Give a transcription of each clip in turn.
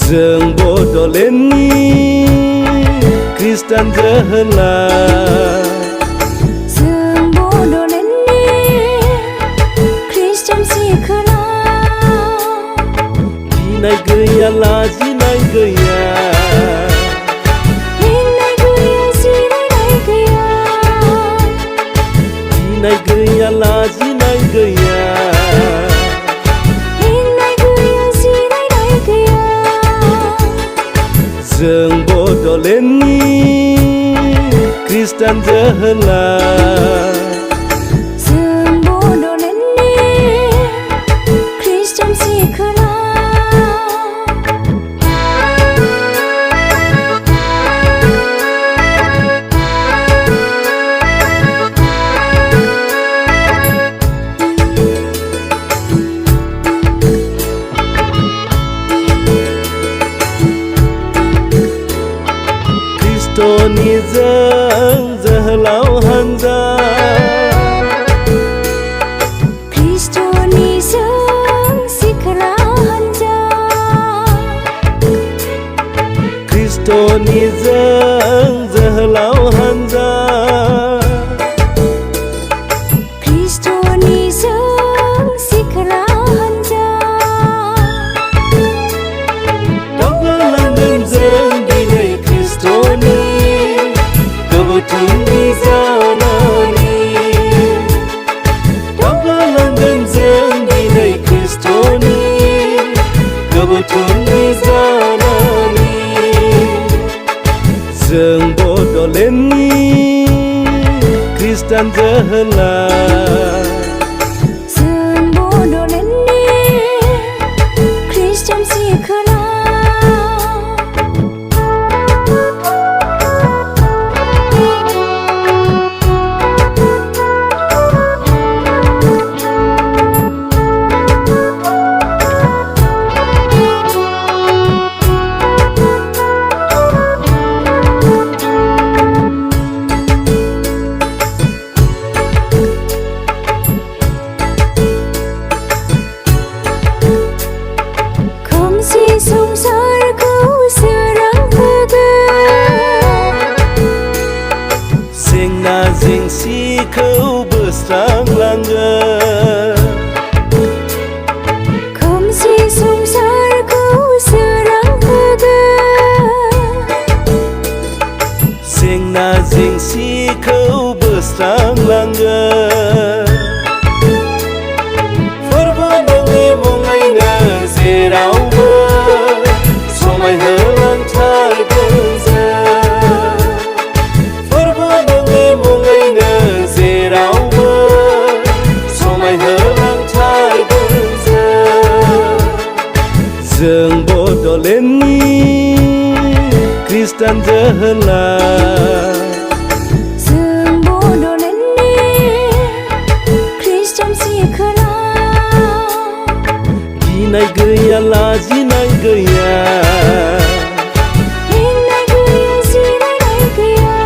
Jwng Bodolandनि Kristen जोहोलाव Jwng Bodolandनि Kristen सिखोलाव गिनाय गैया लाजिनाय गैया मेंनाय गैया जिरायनाय गैया गिनाय गैया लाजिनाय गैया Jwng Bodolandनि Kristen जोहोलाव Jwng Bodolandनि Kristen सिखोलाव Kristoni Jwng जोहोलाव हानजा Kristoni Jwng सिखोलाव हानजा Kristoni Jwng जोहोलाव हानजा Kristoni Jwng सिखोलाव हानजा दावगालांगोन जों दिनै Kristoni गोबोरथिनि जानानै दावगालांगोन जों दिनै Kristoni गोबोरथिनि जानानै Jwng Bodolandनि Kristen जोहोलाव Jwng Bodolandनि Kristen सिखोलाव खोमसि संसारखौ सोरां होगोन जेंना जेंसिखौ बोस्रांलांगोन खोमसि संसारखौ सोरां होगोन जेंना जेंसिखौ बोस्रांलांगोन फोरबो नोंनि मुङैनो जेरावबो समायहोलांथारगोन जों फोरबो नोंनि मुङैनो जेरावबो समायहोलांथारगोन जों Bodolandनि Kristen जोहोलाव Jwng Bodolandनि Kristen सिखोलाव गिनाय गैया लाजिनाय गैया मेंनाय गैया जिरायनाय गैया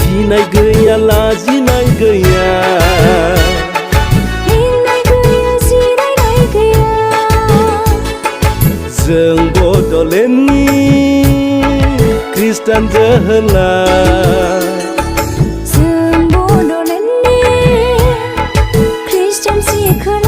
गिनाय गैया लाजिनाय गैया मेंनाय गैया जिरायनाय गैया Jwng Bodolandनि Kristen जोहोलाव Jwng Bodolandनि Kristen सिखोलाव